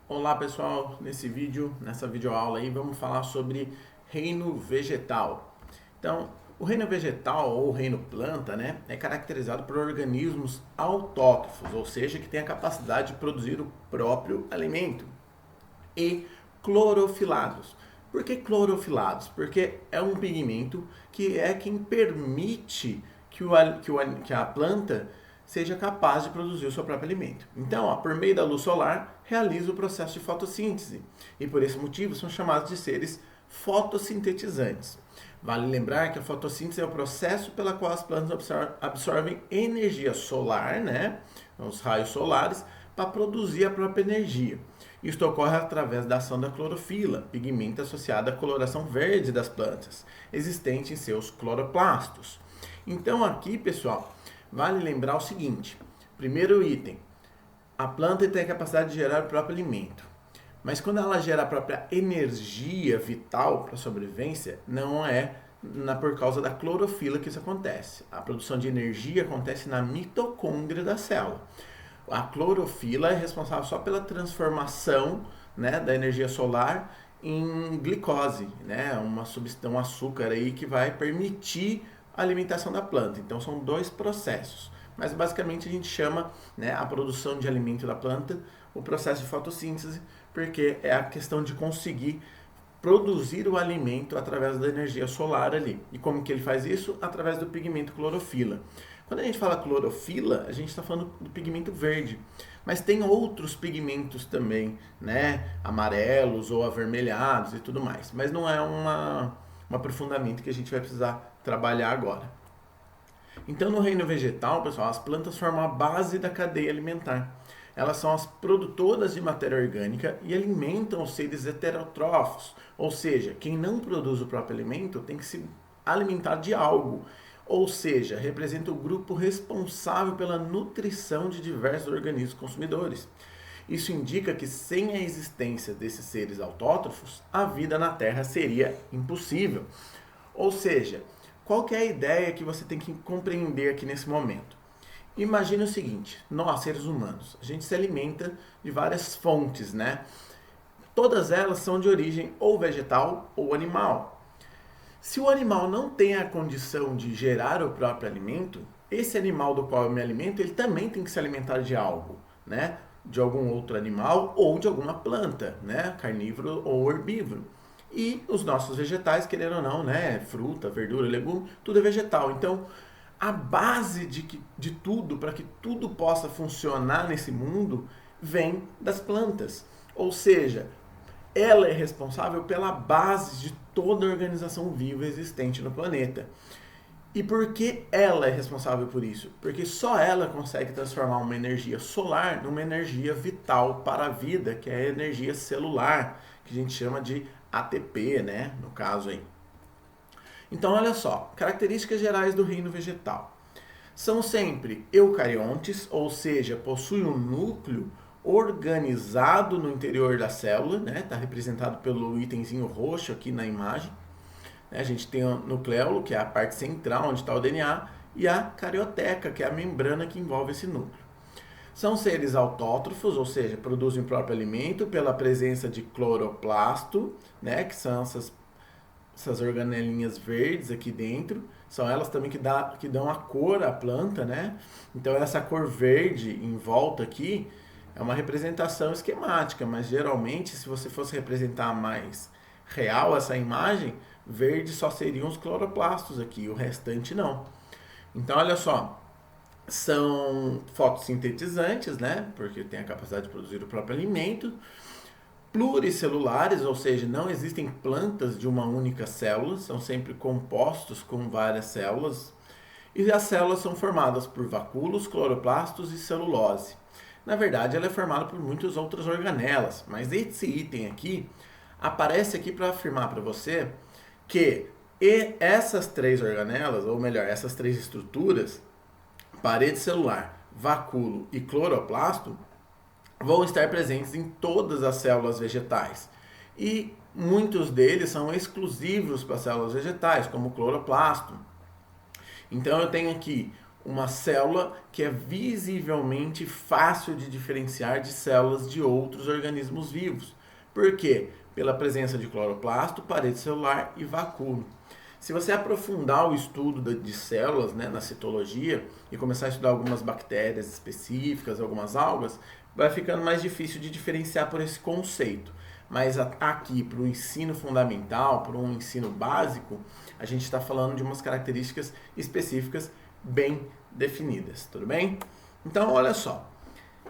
Olá pessoal, nessa videoaula aí, vamos falar sobre reino vegetal. Então, o reino vegetal ou reino planta, né, é caracterizado por organismos autótrofos, ou seja, que têm a capacidade de produzir o próprio alimento, e clorofilados. Por que clorofilados? Porque é um pigmento que é quem permite que a planta seja capaz de produzir o seu próprio alimento. Então, ó, por meio da luz solar, realiza o processo de fotossíntese e por esse motivo são chamados de seres fotossintetizantes. Vale lembrar que a fotossíntese é o processo pela qual as plantas absorvem energia solar, né, os raios solares, para produzir a própria energia. Isto ocorre através da ação da clorofila, pigmento associado à coloração verde das plantas, existente em seus cloroplastos. Então aqui, pessoal, vale lembrar o seguinte: primeiro item, a planta tem a capacidade de gerar o próprio alimento. Mas quando ela gera a própria energia vital para a sobrevivência, não é por causa da clorofila que isso acontece. A produção de energia acontece na mitocôndria da célula. A clorofila é responsável só pela transformação, né, da energia solar em glicose, né, um açúcar aí que vai permitir a alimentação da planta. Então são dois processos. Mas basicamente a gente chama, né, a produção de alimento da planta o processo de fotossíntese, porque é a questão de conseguir produzir o alimento através da energia solar ali. E como que ele faz isso? Através do pigmento clorofila. Quando a gente fala clorofila, a gente está falando do pigmento verde. Mas tem outros pigmentos também, né? Amarelos ou avermelhados e tudo mais. Mas não é um aprofundamento que a gente vai precisar trabalhar agora. Então, no reino vegetal, pessoal, as plantas formam a base da cadeia alimentar. Elas são as produtoras de matéria orgânica e alimentam os seres heterótrofos, ou seja, quem não produz o próprio alimento tem que se alimentar de algo, ou seja, representa o grupo responsável pela nutrição de diversos organismos consumidores. Isso indica que sem a existência desses seres autótrofos, a vida na Terra seria impossível. Ou seja, qual que é a ideia que você tem que compreender aqui nesse momento? Imagine o seguinte: nós, seres humanos, a gente se alimenta de várias fontes, né? Todas elas são de origem ou vegetal ou animal. Se o animal não tem a condição de gerar o próprio alimento, esse animal do qual eu me alimento, ele também tem que se alimentar de algo, né? De algum outro animal ou de alguma planta, né? Carnívoro ou herbívoro. E os nossos vegetais, querendo ou não, né? Fruta, verdura, legume, tudo é vegetal. Então, a base de tudo, para que tudo possa funcionar nesse mundo, vem das plantas. Ou seja, ela é responsável pela base de toda a organização viva existente no planeta. E por que ela é responsável por isso? Porque só ela consegue transformar uma energia solar numa energia vital para a vida, que é a energia celular, que a gente chama de ATP, né? No caso aí. Então, olha só, características gerais do reino vegetal. São sempre eucariontes, ou seja, possuem um núcleo organizado no interior da célula, né? Está representado pelo itemzinho roxo aqui na imagem. A gente tem o nucleolo, que é a parte central onde está o DNA, e a carioteca, que é a membrana que envolve esse núcleo. São seres autótrofos, ou seja, produzem o próprio alimento pela presença de cloroplasto, né? Que são essas organelinhas verdes aqui dentro, são elas também que dão a cor à planta, né? Então essa cor verde em volta aqui é uma representação esquemática, mas geralmente se você fosse representar mais real essa imagem, verde só seriam os cloroplastos aqui, o restante não. Então olha só, são fotossintetizantes, né? Porque tem a capacidade de produzir o próprio alimento. Pluricelulares, ou seja, não existem plantas de uma única célula, são sempre compostos com várias células. E as células são formadas por vacúolos, cloroplastos e celulose. Na verdade, ela é formada por muitas outras organelas, mas esse item aqui aparece aqui para afirmar para você que essas três organelas, ou melhor, essas três estruturas, parede celular, vacúolo e cloroplasto, vão estar presentes em todas as células vegetais. E muitos deles são exclusivos para células vegetais, como o cloroplasto. Então eu tenho aqui uma célula que é visivelmente fácil de diferenciar de células de outros organismos vivos. Por quê? Pela presença de cloroplasto, parede celular e vacúolo. Se você aprofundar o estudo de células, né, na citologia e começar a estudar algumas bactérias específicas, algumas algas, vai ficando mais difícil de diferenciar por esse conceito. Mas aqui, para o ensino fundamental, para um ensino básico, a gente está falando de umas características específicas bem definidas, tudo bem? Então, olha só,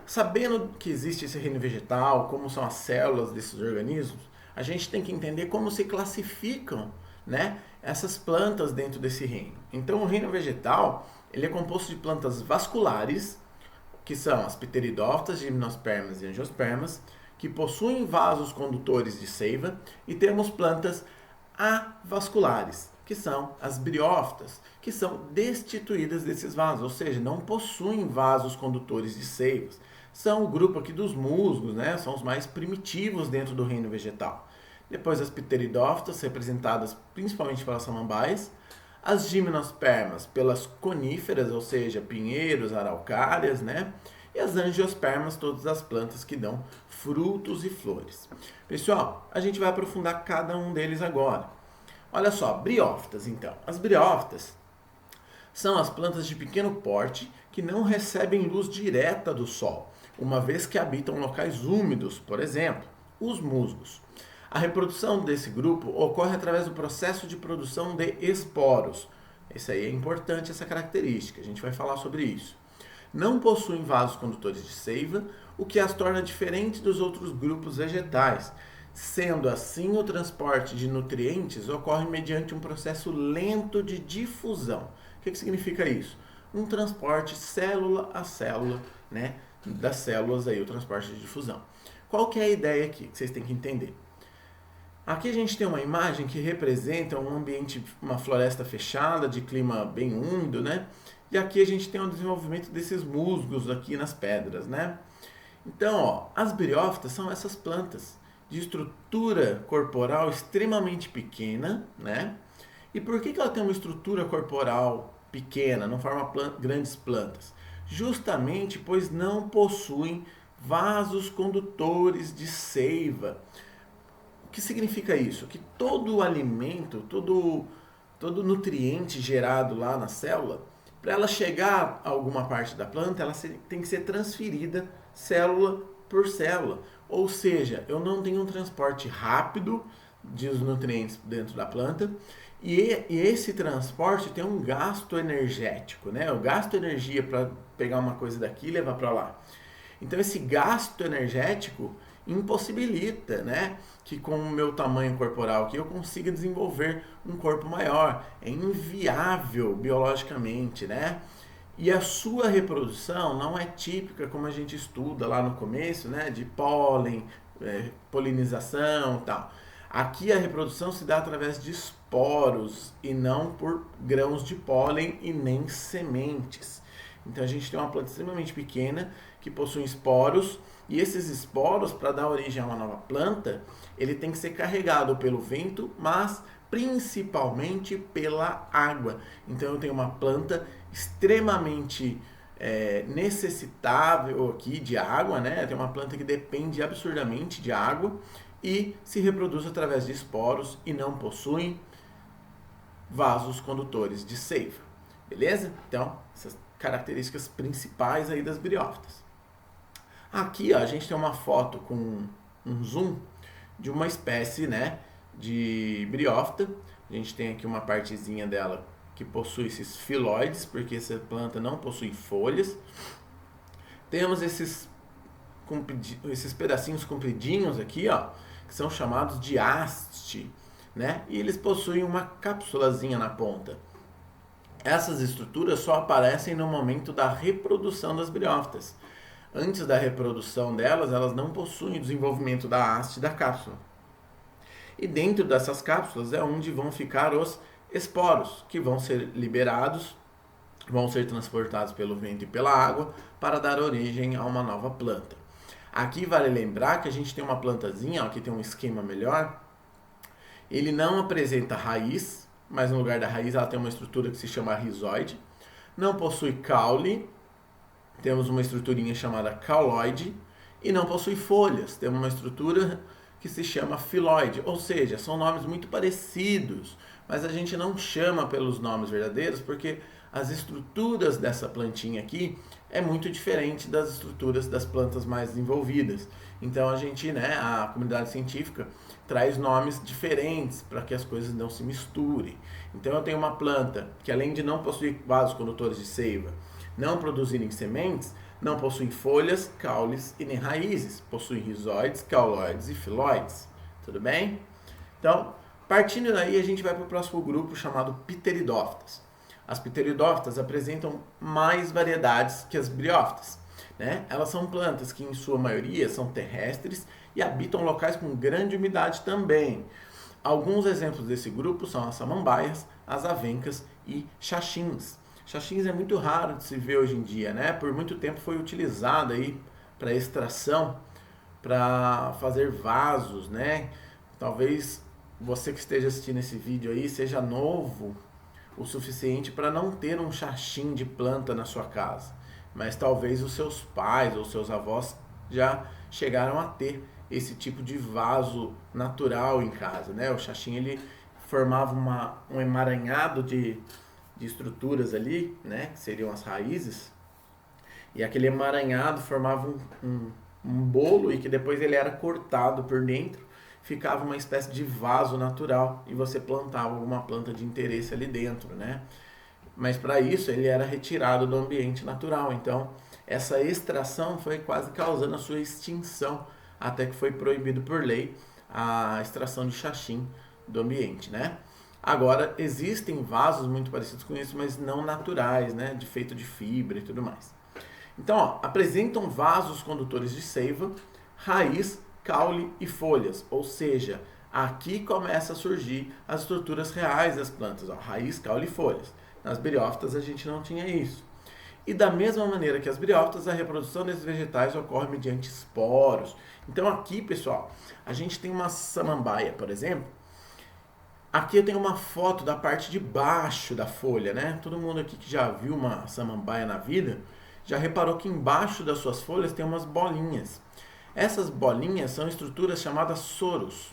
sabendo que existe esse reino vegetal, como são as células desses organismos, a gente tem que entender como se classificam, né, essas plantas dentro desse reino. Então, o reino vegetal, ele é composto de plantas vasculares, que são as pteridófitas, gimnospermas e angiospermas, que possuem vasos condutores de seiva, e temos plantas avasculares, que são as briófitas, que são destituídas desses vasos, ou seja, não possuem vasos condutores de seivas. São o grupo aqui dos musgos, né? São os mais primitivos dentro do reino vegetal. Depois as pteridófitas, representadas principalmente pelas samambaias, as gimnospermas pelas coníferas, ou seja, pinheiros, araucárias, né? E as angiospermas, todas as plantas que dão frutos e flores. Pessoal, a gente vai aprofundar cada um deles agora. Olha só, briófitas então. As briófitas são as plantas de pequeno porte que não recebem luz direta do sol, uma vez que habitam locais úmidos, por exemplo, os musgos. A reprodução desse grupo ocorre através do processo de produção de esporos. Isso aí é importante, essa característica, a gente vai falar sobre isso. Não possuem vasos condutores de seiva, o que as torna diferentes dos outros grupos vegetais. Sendo assim, o transporte de nutrientes ocorre mediante um processo lento de difusão. O que significa isso? Um transporte célula a célula, né, das células aí, o transporte de difusão. Qual que é a ideia aqui que vocês têm que entender? Aqui a gente tem uma imagem que representa um ambiente, uma floresta fechada, de clima bem úmido, né? E aqui a gente tem o desenvolvimento desses musgos aqui nas pedras, né? Então, ó, as briófitas são essas plantas de estrutura corporal extremamente pequena, né? E por que ela tem uma estrutura corporal pequena, não forma grandes plantas? Justamente pois não possuem vasos condutores de seiva. O que significa isso? Que todo o alimento, todo nutriente gerado lá na célula, para ela chegar a alguma parte da planta, ela tem que ser transferida célula por célula. Ou seja, eu não tenho um transporte rápido dos nutrientes dentro da planta e esse transporte tem um gasto energético, né? Eu gasto energia para pegar uma coisa daqui e levar para lá. Então esse gasto energético impossibilita, né, que com o meu tamanho corporal aqui eu consiga desenvolver um corpo maior. É inviável biologicamente, né? E a sua reprodução não é típica como a gente estuda lá no começo, né, de pólen, polinização e tal. Aqui a reprodução se dá através de esporos e não por grãos de pólen e nem sementes. Então a gente tem uma planta extremamente pequena que possui esporos, e esses esporos, para dar origem a uma nova planta, ele tem que ser carregado pelo vento, mas principalmente pela água. Então eu tenho uma planta extremamente necessitável aqui de água, né? Tem uma planta que depende absurdamente de água e se reproduz através de esporos e não possui vasos condutores de seiva. Beleza? Então, essas características principais aí das briófitas. Aqui ó, a gente tem uma foto com um zoom de uma espécie, né, de briófita. A gente tem aqui uma partezinha dela que possui esses filóides, porque essa planta não possui folhas. Temos esses pedacinhos compridinhos aqui, ó, que são chamados de haste, né? E eles possuem uma cápsulazinha na ponta. Essas estruturas só aparecem no momento da reprodução das briófitas. Antes da reprodução delas, elas não possuem o desenvolvimento da haste da cápsula. E dentro dessas cápsulas é onde vão ficar os esporos, que vão ser liberados, vão ser transportados pelo vento e pela água para dar origem a uma nova planta. Aqui vale lembrar que a gente tem uma plantazinha, ó, que tem um esquema melhor. Ele não apresenta raiz, mas no lugar da raiz ela tem uma estrutura que se chama rizóide. não possui caule, temos uma estruturinha chamada cauloide, e não possui folhas, temos uma estrutura que se chama filoide, ou seja, são nomes muito parecidos, mas a gente não chama pelos nomes verdadeiros porque as estruturas dessa plantinha aqui é muito diferente das estruturas das plantas mais desenvolvidas. Então a gente, a comunidade científica traz nomes diferentes para que as coisas não se misturem. Então eu tenho uma planta que, além de não possuir vasos condutores de seiva, não produzirem sementes, não possuem folhas, caules e nem raízes. Possuem rizóides, cauloides e filóides. Tudo bem? Então, partindo daí, a gente vai para o próximo grupo chamado pteridófitas. As pteridófitas apresentam mais variedades que as briófitas. Elas são plantas que, em sua maioria, são terrestres e habitam locais com grande umidade também. Alguns exemplos desse grupo são as samambaias, as avencas e xaxins. Xaxins é muito raro de se ver hoje em dia, Por muito tempo foi utilizado aí para extração, para fazer vasos, Talvez você que esteja assistindo esse vídeo aí seja novo o suficiente para não ter um xaxim de planta na sua casa, mas talvez os seus pais ou seus avós já chegaram a ter esse tipo de vaso natural em casa, O xaxim ele formava um emaranhado de estruturas ali, que seriam as raízes, e aquele emaranhado formava um bolo e que depois ele era cortado por dentro, ficava uma espécie de vaso natural e você plantava alguma planta de interesse ali dentro, Mas para isso ele era retirado do ambiente natural, então essa extração foi quase causando a sua extinção, até que foi proibido por lei a extração de xaxim do ambiente, Agora, existem vasos muito parecidos com isso, mas não naturais, de feito de fibra e tudo mais. Então, apresentam vasos condutores de seiva, raiz, caule e folhas, ou seja, aqui começa a surgir as estruturas reais das plantas, raiz, caule e folhas. Nas briófitas a gente não tinha isso. E da mesma maneira que as briófitas, a reprodução desses vegetais ocorre mediante esporos. Então aqui, pessoal, a gente tem uma samambaia, por exemplo. Aqui eu tenho uma foto da parte de baixo da folha, Todo mundo aqui que já viu uma samambaia na vida, já reparou que embaixo das suas folhas tem umas bolinhas. Essas bolinhas são estruturas chamadas soros.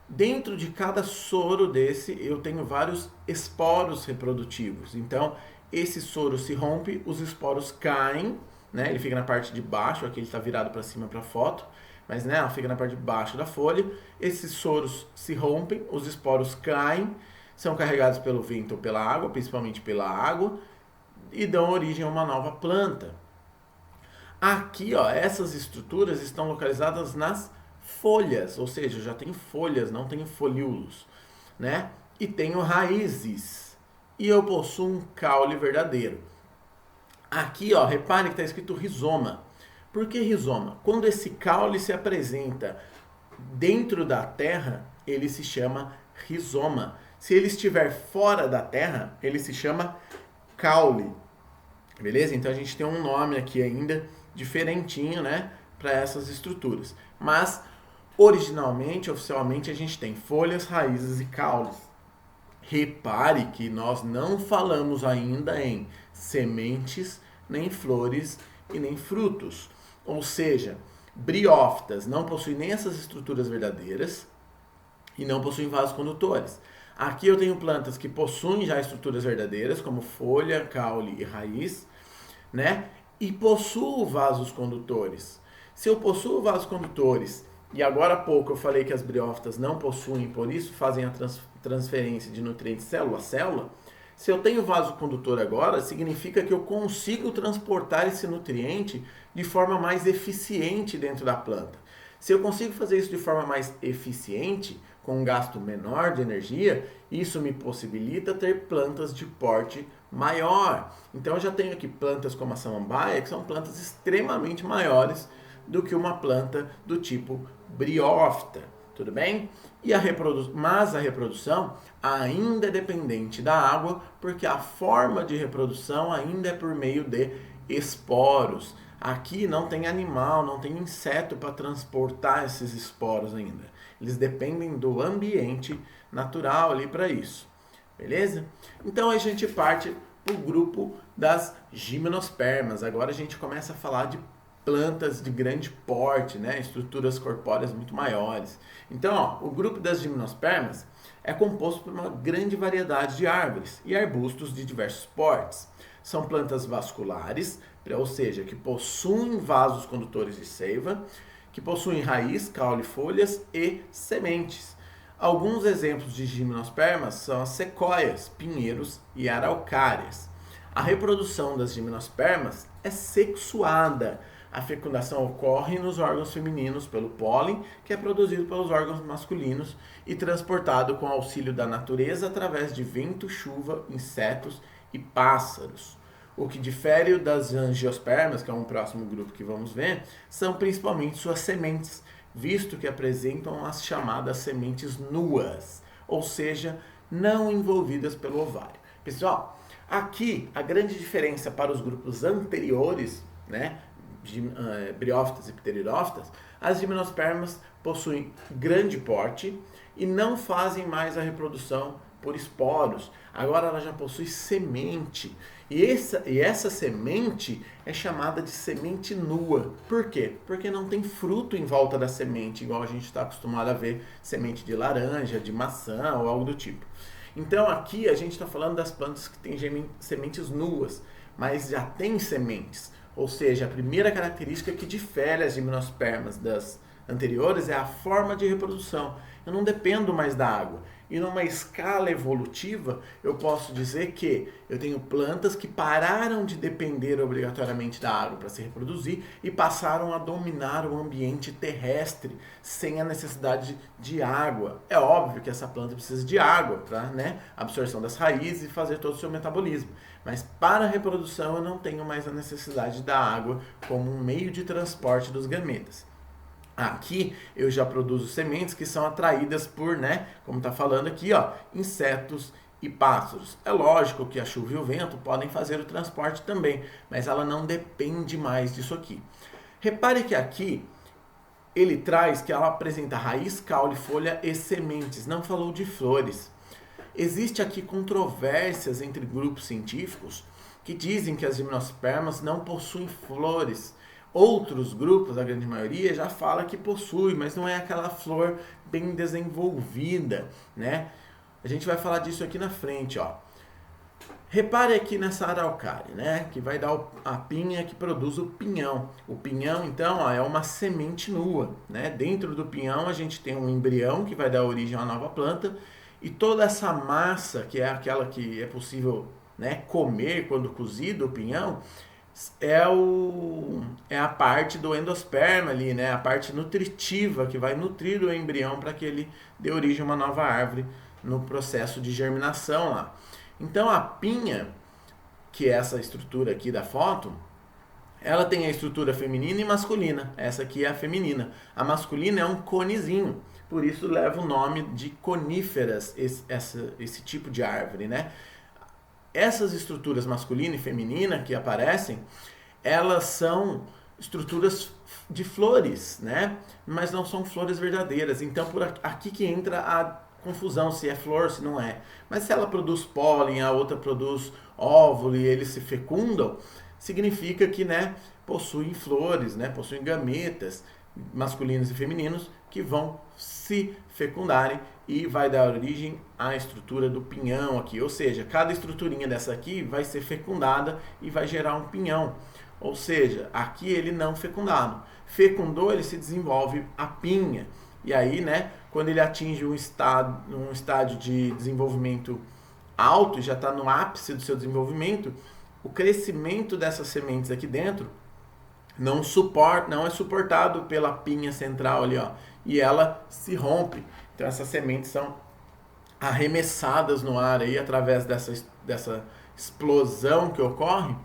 Dentro de cada soro desse, eu tenho vários esporos reprodutivos. Então, esse soro se rompe, os esporos caem, Ele fica na parte de baixo, aqui ele está virado para cima para a foto, mas fica na parte de baixo da folha. Esses soros se rompem, os esporos caem, são carregados pelo vento ou pela água, principalmente pela água, e dão origem a uma nova planta. Aqui, essas estruturas estão localizadas nas folhas, ou seja, eu já tenho folhas, não tenho folíolos, E tenho raízes. E eu possuo um caule verdadeiro. Aqui, repare que está escrito rizoma. Por que rizoma? Quando esse caule se apresenta dentro da terra, ele se chama rizoma. Se ele estiver fora da terra, ele se chama caule. Beleza? Então a gente tem um nome aqui ainda diferentinho, para essas estruturas. Mas originalmente, oficialmente, a gente tem folhas, raízes e caules. Repare que nós não falamos ainda em sementes, nem flores e nem frutos. Ou seja, briófitas não possuem nem essas estruturas verdadeiras e não possuem vasos condutores. Aqui eu tenho plantas que possuem já estruturas verdadeiras, como folha, caule e raiz, E possuo vasos condutores. Se eu possuo vasos condutores, e agora há pouco eu falei que as briófitas não possuem, por isso fazem a transferência de nutrientes célula a célula, se eu tenho vaso condutor agora, significa que eu consigo transportar esse nutriente de forma mais eficiente dentro da planta. Se eu consigo fazer isso de forma mais eficiente, com um gasto menor de energia, isso me possibilita ter plantas de porte maior. Então eu já tenho aqui plantas como a samambaia, que são plantas extremamente maiores do que uma planta do tipo briófita. Tudo bem? Mas a reprodução ainda é dependente da água, porque a forma de reprodução ainda é por meio de esporos. Aqui não tem animal, não tem inseto para transportar esses esporos ainda. Eles dependem do ambiente natural ali para isso. Beleza? Então a gente parte para o grupo das gimnospermas. Agora a gente começa a falar de plantas de grande porte, né? Estruturas corpóreas muito maiores. Então, ó, o grupo das gimnospermas é composto por uma grande variedade de árvores e arbustos de diversos portes. São plantas vasculares, ou seja, que possuem vasos condutores de seiva, que possuem raiz, caule, folhas e sementes. Alguns exemplos de gimnospermas são as sequoias, pinheiros e araucárias. A reprodução das gimnospermas é sexuada. A fecundação ocorre nos órgãos femininos pelo pólen, que é produzido pelos órgãos masculinos e transportado com auxílio da natureza através de vento, chuva, insetos e pássaros. O que difere das angiospermas, que é um próximo grupo que vamos ver, são principalmente suas sementes, visto que apresentam as chamadas sementes nuas, ou seja, não envolvidas pelo ovário. Pessoal, aqui a grande diferença para os grupos anteriores, né, de briófitas e pteridófitas, as gimnospermas possuem grande porte e não fazem mais a reprodução por esporos. Agora ela já possui semente. E essa semente é chamada de semente nua. Por quê? Porque não tem fruto em volta da semente, igual a gente está acostumado a ver semente de laranja, de maçã ou algo do tipo. Então aqui a gente está falando das plantas que têm sementes nuas, mas já tem sementes. Ou seja, a primeira característica que difere as gimnospermas das anteriores é a forma de reprodução. Eu não dependo mais da água. E numa escala evolutiva, eu posso dizer que eu tenho plantas que pararam de depender obrigatoriamente da água para se reproduzir e passaram a dominar o ambiente terrestre sem a necessidade de água. É óbvio que essa planta precisa de água para, né, absorção das raízes e fazer todo o seu metabolismo. Mas para a reprodução eu não tenho mais a necessidade da água como um meio de transporte dos gametas. Aqui eu já produzo sementes que são atraídas por, né, como está falando aqui, ó, insetos e pássaros. É lógico que a chuva e o vento podem fazer o transporte também, mas ela não depende mais disso aqui. Repare que aqui ele traz que ela apresenta raiz, caule, folha e sementes, não falou de flores. Existe aqui controvérsias entre grupos científicos que dizem que as gimnospermas não possuem flores. Outros grupos, a grande maioria, já fala que possui, mas não é aquela flor bem desenvolvida, né? A gente vai falar disso aqui na frente, ó. Repare aqui nessa araucária, né? Que vai dar a pinha que produz o pinhão. O pinhão, então, ó, é uma semente nua, né? Dentro do pinhão a gente tem um embrião que vai dar origem a uma nova planta e toda essa massa, que é aquela que é possível, né, comer quando cozido o pinhão, é a parte do endosperma ali, né? A parte nutritiva que vai nutrir o embrião para que ele dê origem a uma nova árvore no processo de germinação lá. Então a pinha, que é essa estrutura aqui da foto, ela tem a estrutura feminina e masculina. Essa aqui é a feminina. A masculina é um conezinho, por isso leva o nome de coníferas, esse tipo de árvore, né? Essas estruturas masculina e feminina que aparecem, elas são estruturas de flores, né? Mas não são flores verdadeiras. Então, por aqui que entra a confusão se é flor, se não é. Mas se ela produz pólen, a outra produz óvulo e eles se fecundam, significa que, né, possuem flores, né? Possuem gametas masculinos e femininos que vão se fecundarem e vai dar origem à estrutura do pinhão aqui. Ou seja, cada estruturinha dessa aqui vai ser fecundada e vai gerar um pinhão. Ou seja, aqui ele não fecundado. Fecundou, ele se desenvolve a pinha. E aí, né, quando ele atinge um estádio de desenvolvimento alto, já está no ápice do seu desenvolvimento, o crescimento dessas sementes aqui dentro não é suportado pela pinha central ali, ó, e ela se rompe. Então essas sementes são arremessadas no ar aí através dessa explosão que ocorre,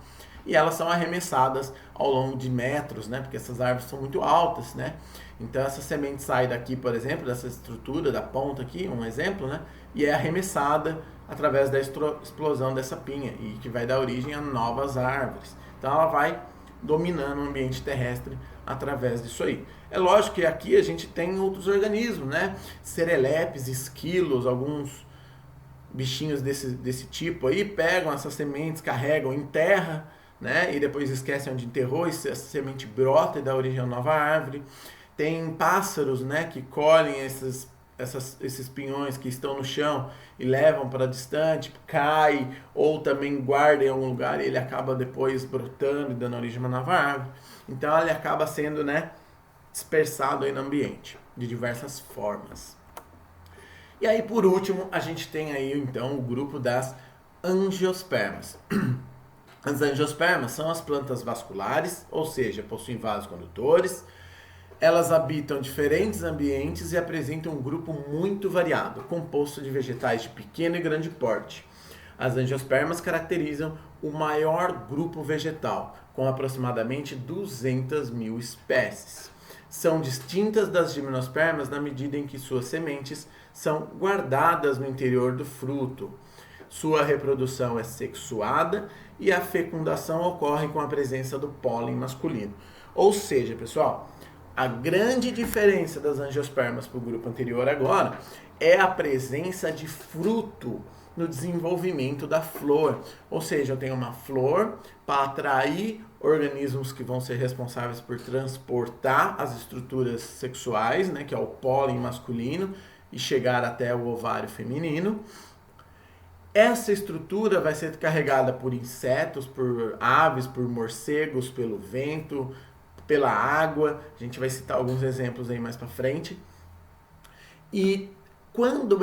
e elas são arremessadas ao longo de metros, né? Porque essas árvores são muito altas, né? Então essa semente sai daqui, por exemplo, dessa estrutura da ponta aqui, um exemplo, né? E é arremessada através da explosão dessa pinha e que vai dar origem a novas árvores. Então ela vai dominando o ambiente terrestre através disso aí. É lógico que aqui a gente tem outros organismos, né? Serelepes, esquilos, alguns bichinhos desse tipo aí pegam essas sementes, carregam em terra, né? E depois esquecem onde enterrou, e essa semente brota e dá origem a uma nova árvore. Tem pássaros, né, que colhem esses pinhões que estão no chão e levam para distante, cai, ou também guarda em algum lugar e ele acaba depois brotando e dando origem a uma nova árvore. Então ele acaba sendo, né, dispersado aí no ambiente, de diversas formas. E aí, por último, a gente tem aí, então, o grupo das angiospermas. As angiospermas são as plantas vasculares, ou seja, possuem vasos condutores. Elas habitam diferentes ambientes e apresentam um grupo muito variado, composto de vegetais de pequeno e grande porte. As angiospermas caracterizam o maior grupo vegetal, com aproximadamente 200 mil espécies. São distintas das gimnospermas na medida em que suas sementes são guardadas no interior do fruto. Sua reprodução é sexuada e a fecundação ocorre com a presença do pólen masculino. Ou seja, pessoal, a grande diferença das angiospermas para o grupo anterior agora é a presença de fruto no desenvolvimento da flor. Ou seja, eu tenho uma flor para atrair organismos que vão ser responsáveis por transportar as estruturas sexuais, né, que é o pólen masculino, e chegar até o ovário feminino. Essa estrutura vai ser carregada por insetos, por aves, por morcegos, pelo vento, pela água. A gente vai citar alguns exemplos aí mais para frente. E quando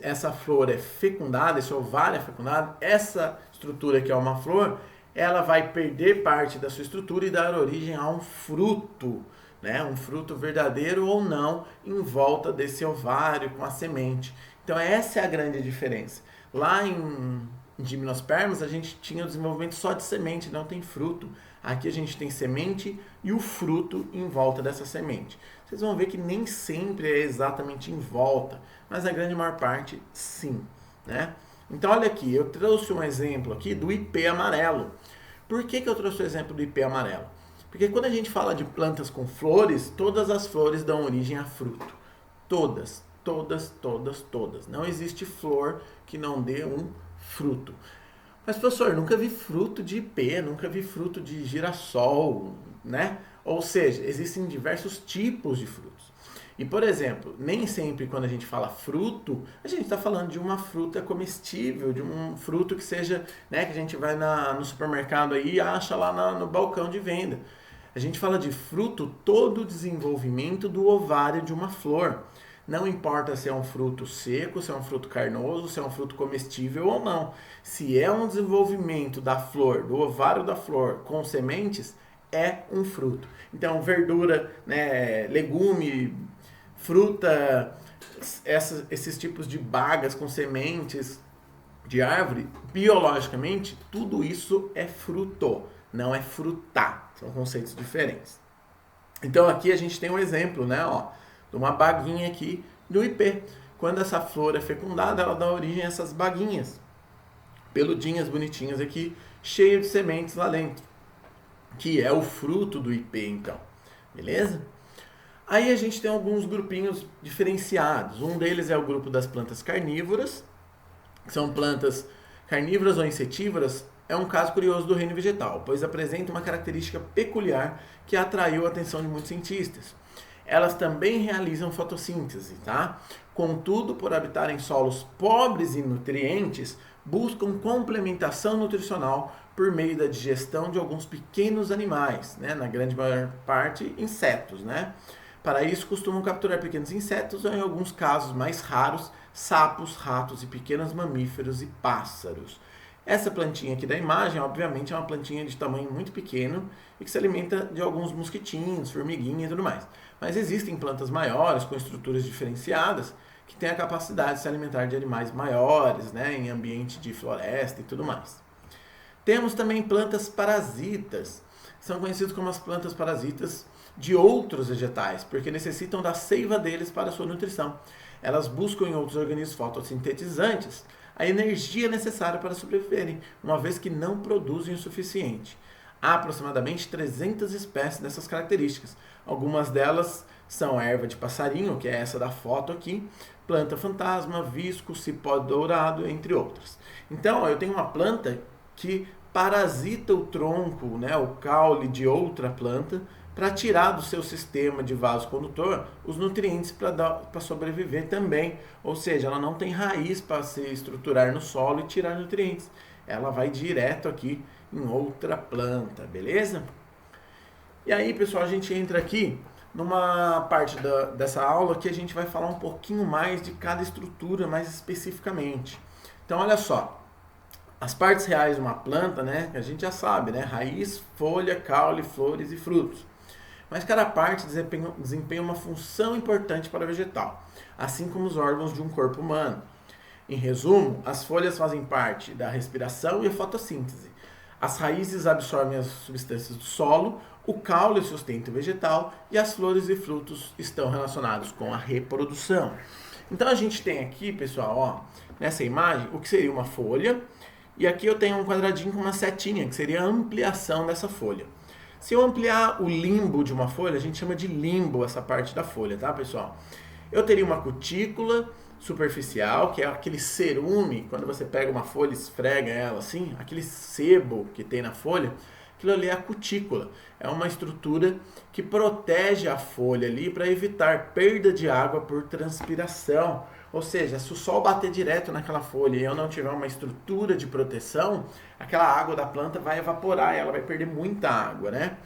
essa flor é fecundada, esse ovário é fecundado, essa estrutura que é uma flor, ela vai perder parte da sua estrutura e dar origem a um fruto, né? Um fruto verdadeiro ou não em volta desse ovário com a semente. Então essa é a grande diferença. Lá em gimnospermas a gente tinha o desenvolvimento só de semente, não tem fruto. Aqui a gente tem semente e o fruto em volta dessa semente. Vocês vão ver que nem sempre é exatamente em volta, mas a grande maior parte sim, né? Então olha aqui, eu trouxe um exemplo aqui do ipê amarelo. Por que eu trouxe o exemplo do ipê amarelo? Porque quando a gente fala de plantas com flores, todas as flores dão origem a fruto. Todas, todas, todas, todas. Não existe flor que não dê um fruto. Mas, professor, nunca vi fruto de ipê, nunca vi fruto de girassol, né? Ou seja, existem diversos tipos de frutos. E, por exemplo, nem sempre quando a gente fala fruto, a gente está falando de uma fruta comestível, de um fruto que seja, né, que a gente vai no supermercado aí e acha lá no balcão de venda. A gente fala de fruto todo o desenvolvimento do ovário de uma flor. Não importa se é um fruto seco, se é um fruto carnoso, se é um fruto comestível ou não. Se é um desenvolvimento da flor, do ovário da flor com sementes, é um fruto. Então, verdura, né, legume, fruta, esses tipos de bagas com sementes de árvore, biologicamente, tudo isso é fruto, não é frutar. São conceitos diferentes. Então, aqui a gente tem um exemplo, né, ó, de uma baguinha aqui do ipê. Quando essa flor é fecundada, ela dá origem a essas baguinhas, peludinhas bonitinhas aqui, cheio de sementes lá dentro, que é o fruto do ipê, então. Beleza? Aí a gente tem alguns grupinhos diferenciados. Um deles é o grupo das plantas carnívoras, que são plantas carnívoras ou insetívoras. É um caso curioso do reino vegetal, pois apresenta uma característica peculiar que atraiu a atenção de muitos cientistas. Elas também realizam fotossíntese, tá? Contudo, por habitar em solos pobres em nutrientes, buscam complementação nutricional por meio da digestão de alguns pequenos animais, né? Na grande maior parte, insetos, né? Para isso, costumam capturar pequenos insetos ou, em alguns casos mais raros, sapos, ratos e pequenos mamíferos e pássaros. Essa plantinha aqui da imagem, obviamente, é uma plantinha de tamanho muito pequeno e que se alimenta de alguns mosquitinhos, formiguinhas e tudo mais. Mas existem plantas maiores, com estruturas diferenciadas, que têm a capacidade de se alimentar de animais maiores, né, em ambiente de floresta e tudo mais. Temos também plantas parasitas. São conhecidas como as plantas parasitas de outros vegetais, porque necessitam da seiva deles para a sua nutrição. Elas buscam em outros organismos fotossintetizantes a energia necessária para sobreviverem, uma vez que não produzem o suficiente. Há aproximadamente 300 espécies dessas características. Algumas delas são erva de passarinho, que é essa da foto aqui, planta fantasma, visco, cipó dourado, entre outras. Então, ó, eu tenho uma planta que parasita o tronco, né, o caule de outra planta, para tirar do seu sistema de vaso condutor os nutrientes para sobreviver também. Ou seja, ela não tem raiz para se estruturar no solo e tirar nutrientes. Ela vai direto aqui em outra planta, beleza? E aí, pessoal, a gente entra aqui numa parte dessa aula que a gente vai falar um pouquinho mais de cada estrutura, mais especificamente. Então, olha só. As partes reais de uma planta, né, a gente já sabe, né, raiz, folha, caule, flores e frutos. Mas cada parte desempenha uma função importante para o vegetal, assim como os órgãos de um corpo humano. Em resumo, as folhas fazem parte da respiração e a fotossíntese. As raízes absorvem as substâncias do solo, o caule sustenta o vegetal e as flores e frutos estão relacionados com a reprodução. Então a gente tem aqui, pessoal, ó, nessa imagem, o que seria uma folha, e aqui eu tenho um quadradinho com uma setinha, que seria a ampliação dessa folha. Se eu ampliar o limbo de uma folha, a gente chama de limbo essa parte da folha, tá, pessoal? Eu teria uma cutícula superficial, que é aquele cerume, quando você pega uma folha e esfrega ela assim, aquele sebo que tem na folha, aquilo ali é a cutícula. É uma estrutura que protege a folha ali para evitar perda de água por transpiração. Ou seja, se o sol bater direto naquela folha e eu não tiver uma estrutura de proteção, aquela água da planta vai evaporar e ela vai perder muita água, né?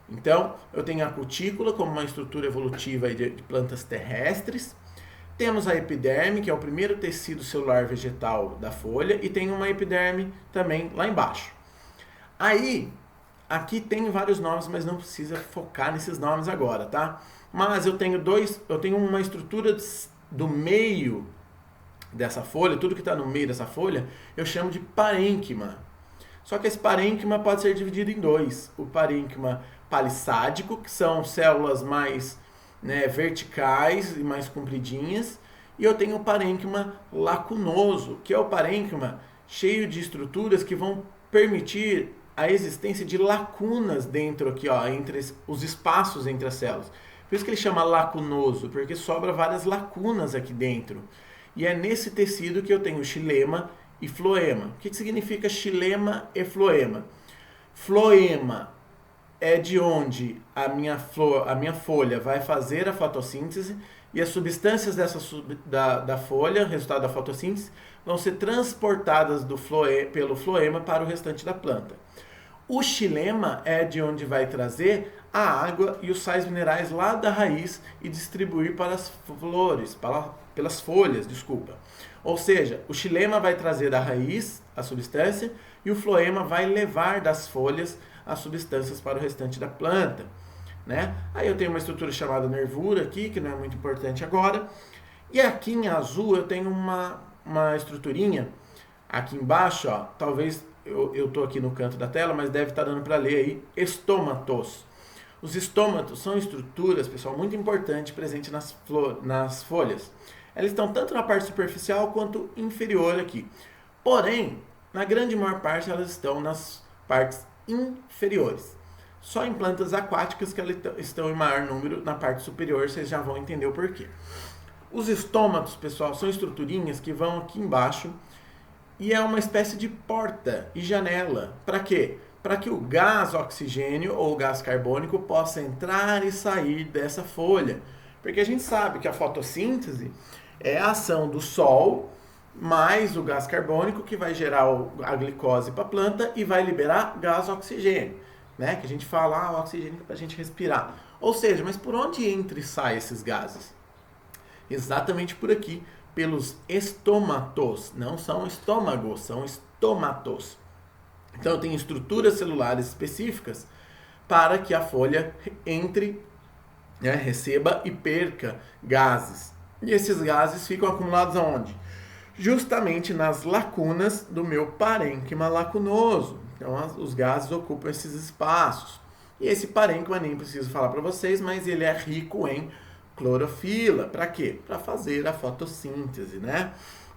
Então, eu tenho a cutícula como uma estrutura evolutiva de plantas terrestres. Temos a epiderme, que é o primeiro tecido celular vegetal da folha, e tem uma epiderme também lá embaixo. Aí, aqui tem vários nomes, mas não precisa focar nesses nomes agora, tá? Mas eu tenho uma estrutura do meio dessa folha, tudo que está no meio dessa folha, eu chamo de parênquima. Só que esse parênquima pode ser dividido em dois. O parênquima palissádico, que são células mais, né, verticais e mais compridinhas, e eu tenho o parênquima lacunoso, que é o parênquima cheio de estruturas que vão permitir a existência de lacunas dentro aqui, ó, entre os espaços entre as células. Por isso que ele chama lacunoso, porque sobra várias lacunas aqui dentro. E é nesse tecido que eu tenho xilema e floema. O que significa xilema e floema? Floema é de onde a minha folha vai fazer a fotossíntese e as substâncias da folha, resultado da fotossíntese, vão ser transportadas pelo floema para o restante da planta. O xilema é de onde vai trazer a água e os sais minerais lá da raiz e distribuir para as flores, pelas folhas, desculpa. Ou seja, o xilema vai trazer da raiz a substância e o floema vai levar das folhas as substâncias para o restante da planta, né? Aí eu tenho uma estrutura chamada nervura aqui, que não é muito importante agora. E aqui em azul eu tenho uma estruturinha aqui embaixo, ó, talvez eu estou aqui no canto da tela, mas deve estar dando para ler aí, estômatos. Os estômatos são estruturas, pessoal, muito importantes presentes nas folhas. Elas estão tanto na parte superficial quanto inferior aqui. Porém, na grande maior parte, elas estão nas partes inferiores. Só em plantas aquáticas que elas estão em maior número na parte superior, vocês já vão entender o porquê. Os estômatos, pessoal, são estruturinhas que vão aqui embaixo e é uma espécie de porta e janela. Para quê? Para que o gás oxigênio ou gás carbônico possa entrar e sair dessa folha. Porque a gente sabe que a fotossíntese é a ação do sol mais o gás carbônico que vai gerar a glicose para a planta e vai liberar gás oxigênio, né? Que a gente fala, o oxigênio para a gente respirar. Ou seja, mas por onde entra e sai esses gases? Exatamente por aqui, pelos estomatos. Não são estômagos, são estomatos. Então eu tenho estruturas celulares específicas para que a folha entre, né, receba e perca gases. E esses gases ficam acumulados aonde? Justamente nas lacunas do meu parênquima lacunoso. Então os gases ocupam esses espaços. E esse parênquima nem preciso falar para vocês, mas ele é rico em clorofila. Para quê? Para fazer a fotossíntese, né?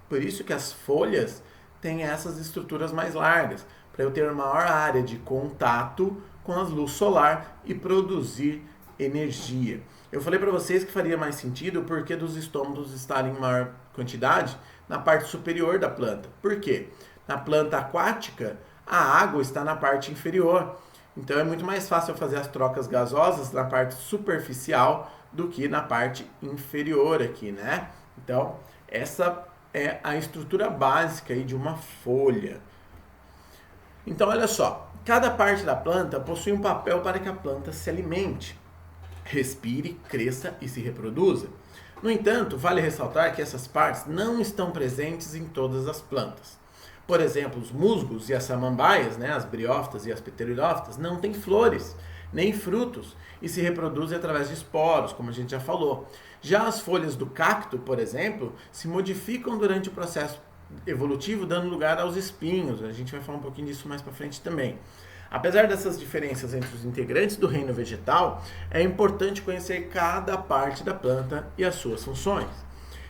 Por isso que as folhas têm essas estruturas mais largas, para eu ter maior área de contato com a luz solar e produzir energia. Eu falei para vocês que faria mais sentido porque dos estômatos estarem em maior quantidade na parte superior da planta. Por quê? Na planta aquática, a água está na parte inferior. Então é muito mais fácil fazer as trocas gasosas na parte superficial do que na parte inferior aqui, né? Então, essa é a estrutura básica aí de uma folha. Então, olha só, cada parte da planta possui um papel para que a planta se alimente, respire, cresça e se reproduza. No entanto, vale ressaltar que essas partes não estão presentes em todas as plantas. Por exemplo, os musgos e as samambaias, né, as briófitas e as pteridófitas, não têm flores, nem frutos, e se reproduzem através de esporos, como a gente já falou. Já as folhas do cacto, por exemplo, se modificam durante o processo evolutivo, dando lugar aos espinhos. A gente vai falar um pouquinho disso mais para frente também. Apesar dessas diferenças entre os integrantes do reino vegetal, é importante conhecer cada parte da planta e as suas funções.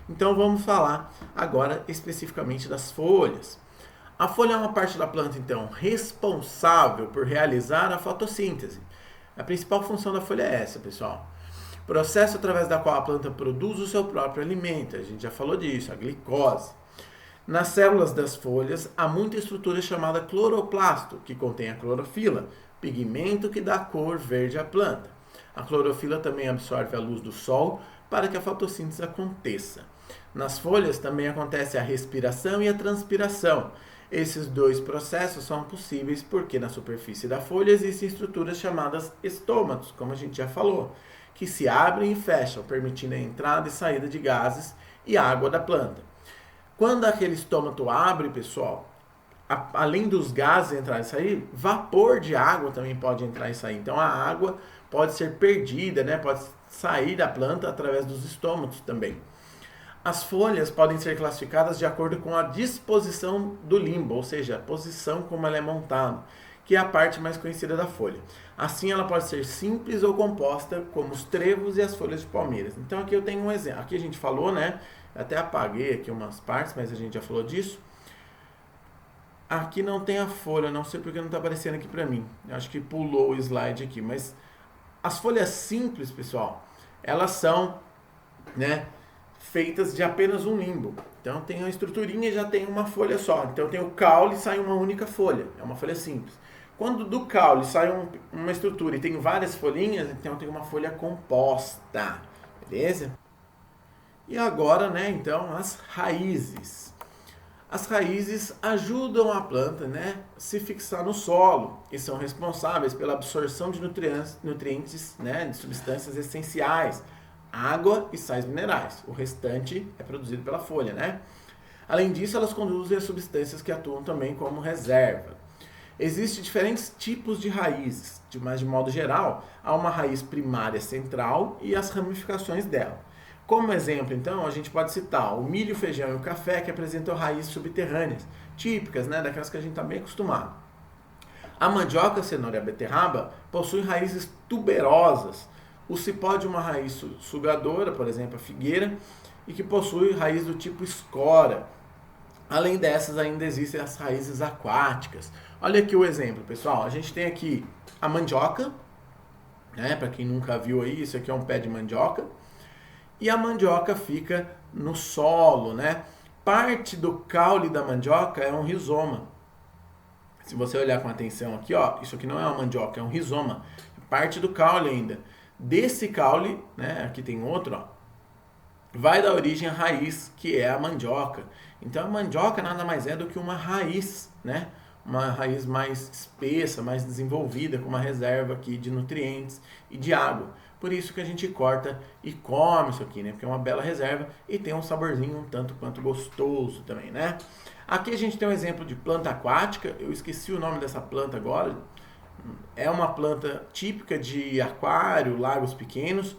Então vamos falar agora especificamente das folhas. A folha é uma parte da planta, então, responsável por realizar a fotossíntese. A principal função da folha é essa, pessoal. Processo através da qual a planta produz o seu próprio alimento. A gente já falou disso, a glicose. Nas células das folhas há muita estrutura chamada cloroplasto, que contém a clorofila, pigmento que dá cor verde à planta. A clorofila também absorve a luz do sol para que a fotossíntese aconteça. Nas folhas também acontece a respiração e a transpiração. Esses dois processos são possíveis porque na superfície da folha existem estruturas chamadas estômatos, como a gente já falou, que se abrem e fecham, permitindo a entrada e saída de gases e água da planta. Quando aquele estômato abre, pessoal, além dos gases entrar e sair, vapor de água também pode entrar e sair. Então a água pode ser perdida, né? Pode sair da planta através dos estômatos também. As folhas podem ser classificadas de acordo com a disposição do limbo, ou seja, a posição como ela é montada, que é a parte mais conhecida da folha. Assim, ela pode ser simples ou composta, como os trevos e as folhas de palmeiras. Então, aqui eu tenho um exemplo. Aqui a gente falou, né? Eu até apaguei aqui umas partes, mas a gente já falou disso. Aqui não tem a folha, não sei porque não está aparecendo aqui para mim. Eu acho que pulou o slide aqui, mas as folhas simples, pessoal, elas são, né, feitas de apenas um limbo. Então tem uma estruturinha e já tem uma folha só. Então tem o caule e sai uma única folha. É uma folha simples. Quando do caule sai uma estrutura e tem várias folhinhas, então tem uma folha composta. Beleza? E agora, né, então, as raízes. As raízes ajudam a planta, né, a se fixar no solo e são responsáveis pela absorção de nutrientes, né, de substâncias essenciais, água e sais minerais. O restante é produzido pela folha, né? Além disso, elas conduzem as substâncias que atuam também como reserva. Existem diferentes tipos de raízes, mas de modo geral, há uma raiz primária central e as ramificações dela. Como exemplo, então, a gente pode citar o milho, o feijão e o café, que apresentam raízes subterrâneas, típicas, né, daquelas que a gente está bem acostumado. A mandioca, a cenoura e a beterraba possuem raízes tuberosas. O cipó de uma raiz sugadora, por exemplo, a figueira, e que possui raiz do tipo escora. Além dessas, ainda existem as raízes aquáticas. Olha aqui o exemplo, pessoal. A gente tem aqui a mandioca, né? Para quem nunca viu aí, isso aqui é um pé de mandioca. E a mandioca fica no solo, né? Parte do caule da mandioca é um rizoma. Se você olhar com atenção aqui, ó, isso aqui não é uma mandioca, é um rizoma. Parte do caule ainda. Desse caule, né, aqui tem outro, ó, vai dar origem à raiz, que é a mandioca. Então a mandioca nada mais é do que uma raiz, né? Uma raiz mais espessa, mais desenvolvida, com uma reserva aqui de nutrientes e de água. Por isso que a gente corta e come isso aqui, né? Porque é uma bela reserva e tem um saborzinho um tanto quanto gostoso também, né? Aqui a gente tem um exemplo de planta aquática. Eu esqueci o nome dessa planta agora. É uma planta típica de aquário, lagos pequenos,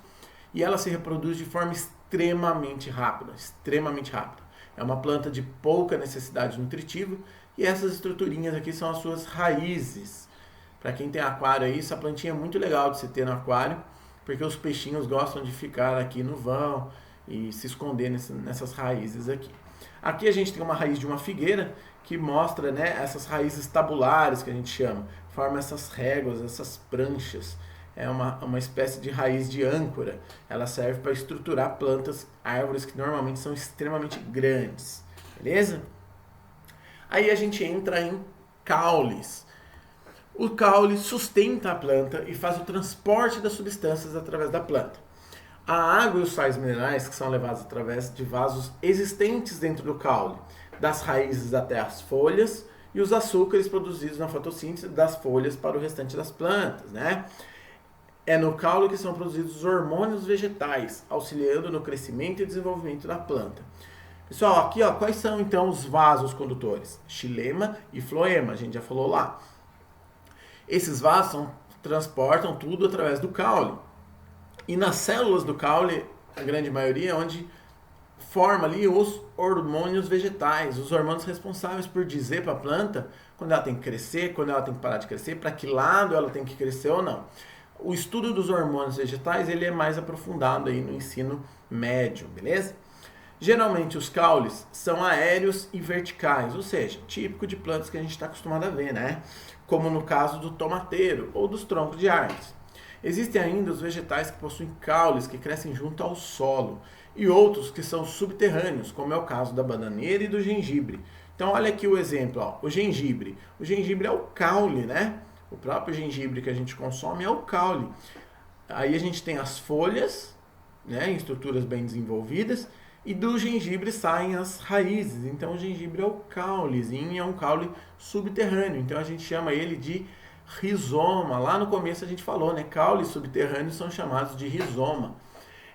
e ela se reproduz de forma extremamente rápida, extremamente rápida. É uma planta de pouca necessidade nutritiva, e essas estruturinhas aqui são as suas raízes. Para quem tem aquário aí, essa plantinha é muito legal de se ter no aquário, porque os peixinhos gostam de ficar aqui no vão e se esconder nessas raízes aqui. Aqui a gente tem uma raiz de uma figueira que mostra, né, essas raízes tabulares que a gente chama, forma essas réguas, essas pranchas. é uma espécie de raiz de âncora. Ela serve para estruturar plantas, árvores que normalmente são extremamente grandes, beleza? Aí a gente entra em caules. O caule sustenta a planta e faz o transporte das substâncias através da planta. A água e os sais minerais que são levados através de vasos existentes dentro do caule, das raízes até as folhas, e os açúcares produzidos na fotossíntese das folhas para o restante das plantas, né? É no caule que são produzidos os hormônios vegetais, auxiliando no crescimento e desenvolvimento da planta. Pessoal, aqui ó, quais são então os vasos condutores? Xilema e floema, a gente já falou lá. Esses vasos transportam tudo através do caule. E nas células do caule, a grande maioria é onde forma ali os hormônios vegetais, os hormônios responsáveis por dizer para a planta quando ela tem que crescer, quando ela tem que parar de crescer, para que lado ela tem que crescer ou não. O estudo dos hormônios vegetais ele é mais aprofundado aí no ensino médio, beleza? Geralmente os caules são aéreos e verticais, ou seja, típico de plantas que a gente está acostumado a ver, né? Como no caso do tomateiro ou dos troncos de árvores. Existem ainda os vegetais que possuem caules que crescem junto ao solo e outros que são subterrâneos, como é o caso da bananeira e do gengibre. Então olha aqui o exemplo, ó, o gengibre. O gengibre é o caule, né? O próprio gengibre que a gente consome é o caule. Aí a gente tem as folhas, né, em estruturas bem desenvolvidas, e do gengibre saem as raízes. Então o gengibre é o caulezinho, é um caule subterrâneo. Então a gente chama ele de rizoma. Lá no começo a gente falou, né? Caules subterrâneos são chamados de rizoma.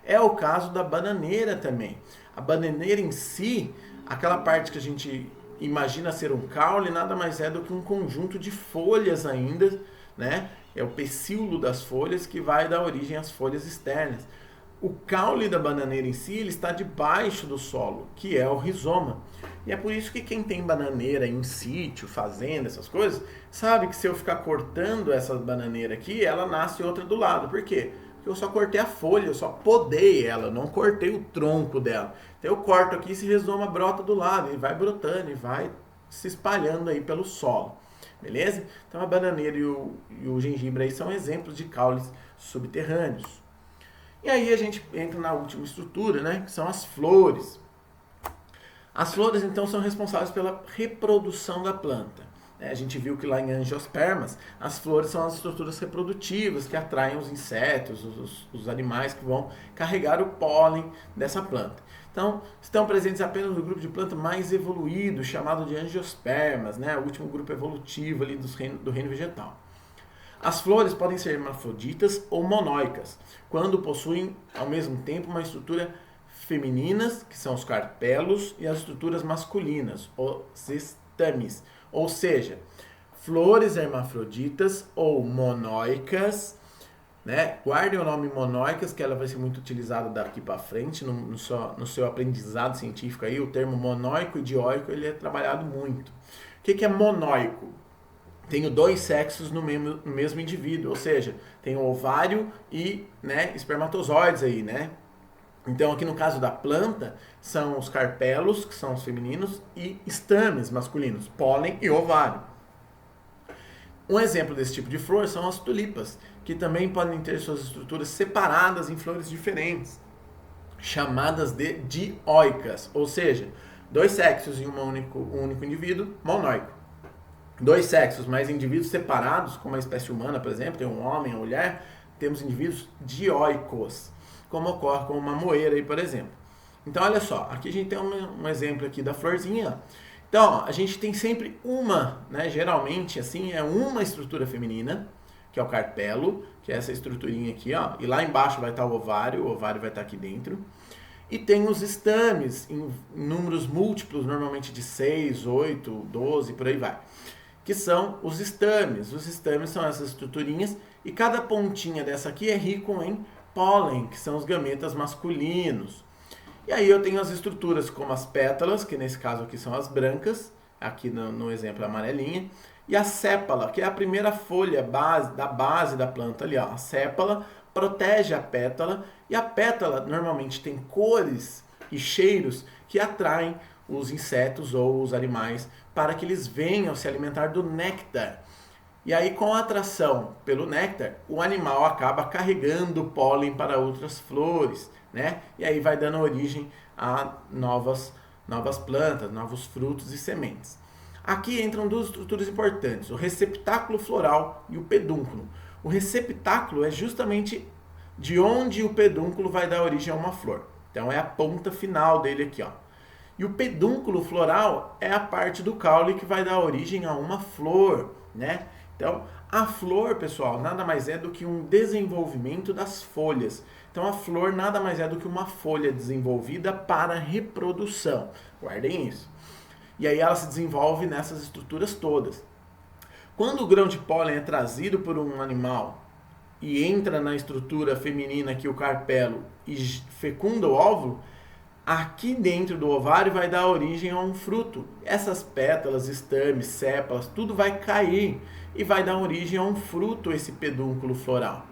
É o caso da bananeira também. A bananeira em si, aquela parte que a gente imagina ser um caule, nada mais é do que um conjunto de folhas ainda, né? É o pecíolo das folhas que vai dar origem às folhas externas. O caule da bananeira em si, ele está debaixo do solo, que é o rizoma. E é por isso que quem tem bananeira em sítio, fazenda, essas coisas, sabe que se eu ficar cortando essa bananeira aqui, ela nasce outra do lado. Por quê? Porque eu só cortei a folha, eu só podei ela, não cortei o tronco dela. Então eu corto aqui e esse rizoma brota do lado, ele vai brotando e vai se espalhando aí pelo solo. Beleza? Então a bananeira e o gengibre aí são exemplos de caules subterrâneos. E aí a gente entra na última estrutura, né, que são as flores. As flores, então, são responsáveis pela reprodução da planta. A gente viu que lá em angiospermas, as flores são as estruturas reprodutivas que atraem os insetos, os animais que vão carregar o pólen dessa planta. Então, estão presentes apenas no grupo de planta mais evoluído, chamado de angiospermas, né, o último grupo evolutivo ali do reino vegetal. As flores podem ser hermafroditas ou monóicas, quando possuem ao mesmo tempo uma estrutura femininas, que são os carpelos, e as estruturas masculinas, os estames. Ou seja, flores hermafroditas ou monóicas, né? Guardem o nome monóicas, que ela vai ser muito utilizada daqui para frente no seu aprendizado científico aí. O termo monóico e dioico ele é trabalhado muito. O que é monóico? Tenho dois sexos no mesmo indivíduo, ou seja, tem o ovário e, né, espermatozoides aí, né? Então aqui no caso da planta, são os carpelos, que são os femininos, e estames masculinos, pólen e ovário. Um exemplo desse tipo de flor são as tulipas, que também podem ter suas estruturas separadas em flores diferentes, chamadas de dioicas, ou seja, dois sexos em um único indivíduo, monóico. Dois sexos, mas indivíduos separados, como a espécie humana, por exemplo, tem um homem e uma mulher, temos indivíduos dioicos, como ocorre com uma moeira aí, por exemplo. Então, olha só, aqui a gente tem um exemplo aqui da florzinha. Então, ó, a gente tem sempre uma, né, geralmente, assim, é uma estrutura feminina, que é o carpelo, que é essa estruturinha aqui, ó, e lá embaixo vai estar o ovário vai estar aqui dentro. E tem os estames, em números múltiplos, normalmente de 6, 8, 12, por aí vai. Que são os estames. Os estames são essas estruturinhas e cada pontinha dessa aqui é rico em pólen, que são os gametas masculinos. E aí eu tenho as estruturas como as pétalas, que nesse caso aqui são as brancas, aqui no exemplo amarelinha, e a sépala, que é a primeira folha da base da planta ali, ó. A sépala protege a pétala e a pétala normalmente tem cores e cheiros que atraem os insetos ou os animais para que eles venham se alimentar do néctar. E aí, com a atração pelo néctar, o animal acaba carregando pólen para outras flores, né? E aí vai dando origem a novas plantas, novos frutos e sementes. Aqui entram duas estruturas importantes, o receptáculo floral e o pedúnculo. O receptáculo é justamente de onde o pedúnculo vai dar origem a uma flor. Então é a ponta final dele aqui, ó. E o pedúnculo floral é a parte do caule que vai dar origem a uma flor, né? Então, a flor, pessoal, nada mais é do que um desenvolvimento das folhas. Então, a flor nada mais é do que uma folha desenvolvida para reprodução. Guardem isso. E aí ela se desenvolve nessas estruturas todas. Quando o grão de pólen é trazido por um animal e entra na estrutura feminina aqui, o carpelo, e fecunda o óvulo, aqui dentro do ovário vai dar origem a um fruto. Essas pétalas, estames, sépalas, tudo vai cair e vai dar origem a um fruto, esse pedúnculo floral.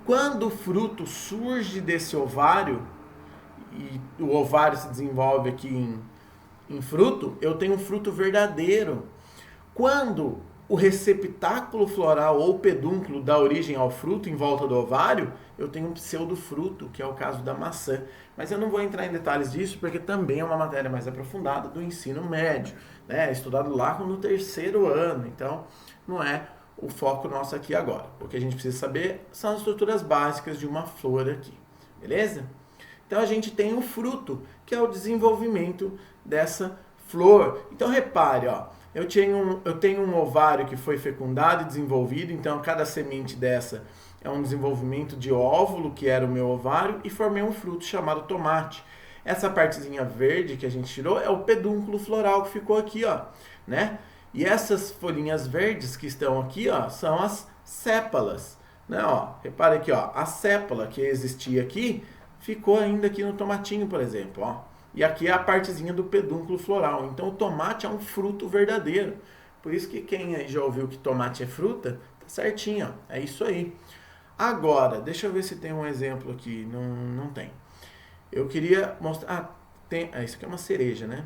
Quando o fruto surge desse ovário, e o ovário se desenvolve aqui em fruto, eu tenho um fruto verdadeiro. Quando o receptáculo floral ou pedúnculo dá origem ao fruto em volta do ovário, eu tenho um pseudofruto, que é o caso da maçã. Mas eu não vou entrar em detalhes disso, porque também é uma matéria mais aprofundada do ensino médio, né? Estudado lá no 3º ano, então não é o foco nosso aqui agora. O que a gente precisa saber são as estruturas básicas de uma flor aqui, beleza? Então a gente tem o fruto, que é o desenvolvimento dessa flor. Então repare, ó, eu tenho um ovário que foi fecundado e desenvolvido, então cada semente dessa é um desenvolvimento de óvulo, que era o meu ovário, e formei um fruto chamado tomate. Essa partezinha verde que a gente tirou é o pedúnculo floral que ficou aqui, ó, né? E essas folhinhas verdes que estão aqui, ó, são as sépalas, né? Ó, repare aqui, ó, a sépala que existia aqui ficou ainda aqui no tomatinho, por exemplo, ó. E aqui é a partezinha do pedúnculo floral. Então o tomate é um fruto verdadeiro. Por isso que quem aí já ouviu que tomate é fruta, tá certinho, ó. É isso aí. Agora, deixa eu ver se tem um exemplo aqui. Não tem. Eu queria mostrar... isso aqui é uma cereja, né?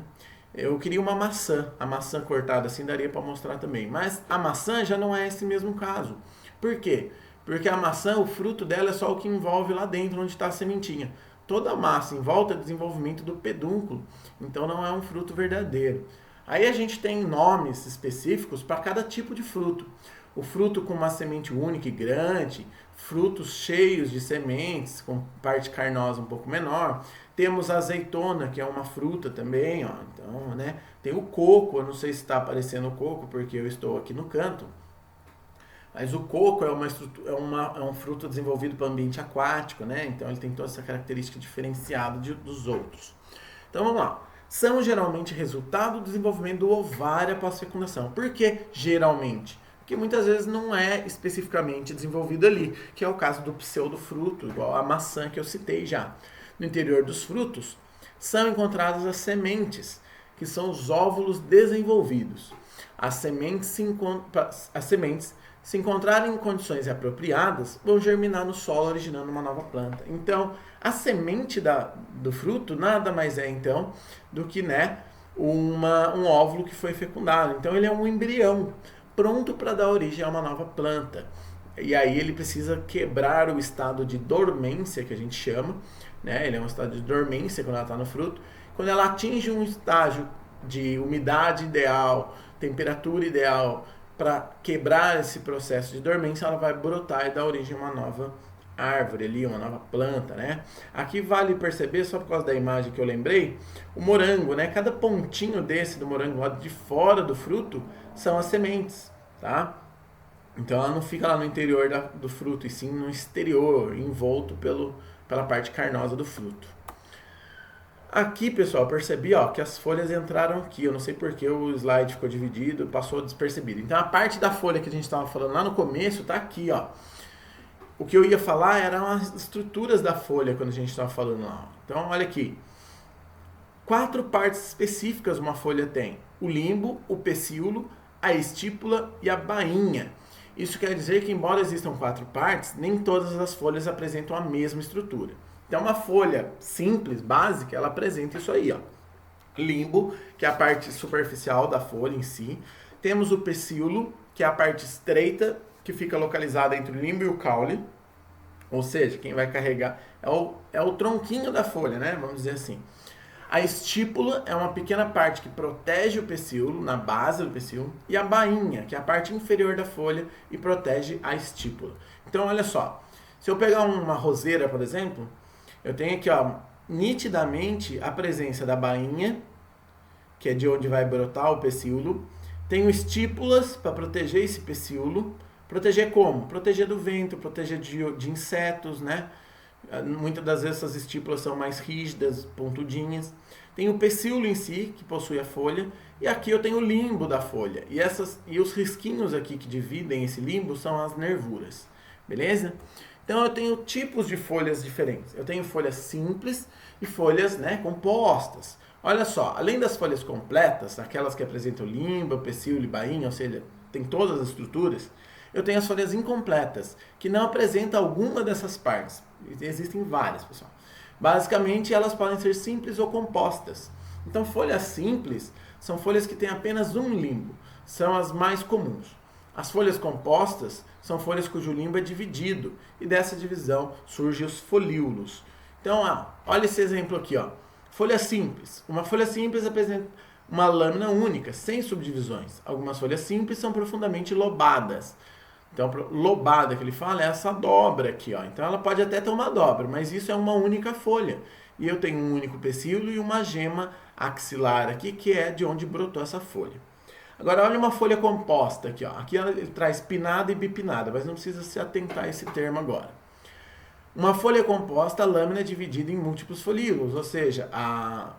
Eu queria uma maçã. A maçã cortada assim daria para mostrar também. Mas a maçã já não é esse mesmo caso. Por quê? Porque a maçã, o fruto dela é só o que envolve lá dentro, onde está a sementinha. Toda a massa em volta é desenvolvimento do pedúnculo. Então não é um fruto verdadeiro. Aí a gente tem nomes específicos para cada tipo de fruto. O fruto com uma semente única e grande, frutos cheios de sementes, com parte carnosa um pouco menor. Temos a azeitona, que é uma fruta também, ó. Então, né? Tem o coco, eu não sei se está aparecendo o coco, porque eu estou aqui no canto. Mas o coco é um fruto desenvolvido para o ambiente aquático, né? Então ele tem toda essa característica diferenciada dos outros. Então vamos lá. São geralmente resultado do desenvolvimento do ovário após fecundação. Por que geralmente? Porque muitas vezes não é especificamente desenvolvido ali, que é o caso do pseudofruto, igual a maçã que eu citei já. No interior dos frutos são encontradas as sementes, que são os óvulos desenvolvidos. As sementes se encontrarem em condições apropriadas, vão germinar no solo, originando uma nova planta. Então, a semente do fruto nada mais é, então, do que, né, um óvulo que foi fecundado. Então, ele é um embrião, pronto para dar origem a uma nova planta. E aí ele precisa quebrar o estado de dormência, que a gente chama, né? Ele é um estado de dormência quando ela está no fruto. Quando ela atinge um estágio de umidade ideal, temperatura ideal, para quebrar esse processo de dormência, ela vai brotar e dar origem a uma nova árvore ali, uma nova planta, né? Aqui vale perceber, só por causa da imagem que eu lembrei, o morango, né? Cada pontinho desse do morango lá de fora do fruto são as sementes, tá? Então ela não fica lá no interior do fruto, e sim no exterior, envolto pela parte carnosa do fruto. Aqui, pessoal, percebi, ó, que as folhas entraram aqui. Eu não sei porque o slide ficou dividido, passou despercebido. Então, a parte da folha que a gente estava falando lá no começo está aqui, ó. O que eu ia falar eram as estruturas da folha quando a gente estava falando lá. Então, olha aqui. 4 partes específicas uma folha tem. O limbo, o pecíolo, a estípula e a bainha. Isso quer dizer que, embora existam 4 partes, nem todas as folhas apresentam a mesma estrutura. Então, uma folha simples, básica, ela apresenta isso aí, ó. Limbo, que é a parte superficial da folha em si. Temos o pecíolo, que é a parte estreita, que fica localizada entre o limbo e o caule. Ou seja, quem vai carregar é o tronquinho da folha, né? Vamos dizer assim. A estípula é uma pequena parte que protege o pecíolo, na base do pecíolo, e a bainha, que é a parte inferior da folha e protege a estípula. Então, olha só, se eu pegar uma roseira, por exemplo, eu tenho aqui, ó, nitidamente a presença da bainha, que é de onde vai brotar o pecíolo. Tenho estípulas para proteger esse pecíolo. Proteger como? Proteger do vento, proteger de insetos, né? Muitas das vezes essas estípulas são mais rígidas, pontudinhas. Tem o pecíolo em si, que possui a folha, e aqui eu tenho o limbo da folha. E os risquinhos aqui que dividem esse limbo são as nervuras, beleza? Então eu tenho tipos de folhas diferentes. Eu tenho folhas simples e folhas, né, compostas. Olha só, além das folhas completas, aquelas que apresentam limbo, pecíolo e bainha, ou seja, tem todas as estruturas, eu tenho as folhas incompletas, que não apresentam alguma dessas partes. Existem várias, pessoal. Basicamente, elas podem ser simples ou compostas. Então, folhas simples são folhas que têm apenas um limbo. São as mais comuns. As folhas compostas são folhas cujo limbo é dividido. E dessa divisão surgem os folíolos. Então, olha esse exemplo aqui, ó. Folha simples. Uma folha simples apresenta uma lâmina única, sem subdivisões. Algumas folhas simples são profundamente lobadas. Então, lobada que ele fala é essa dobra aqui, ó. Então, ela pode até ter uma dobra, mas isso é uma única folha. E eu tenho um único pecíolo e uma gema axilar aqui, que é de onde brotou essa folha. Agora, olha uma folha composta aqui, ó. Aqui ele traz pinnada e bipinnada, mas não precisa se atentar a esse termo agora. Uma folha composta, a lâmina é dividida em múltiplos folíolos, ou seja,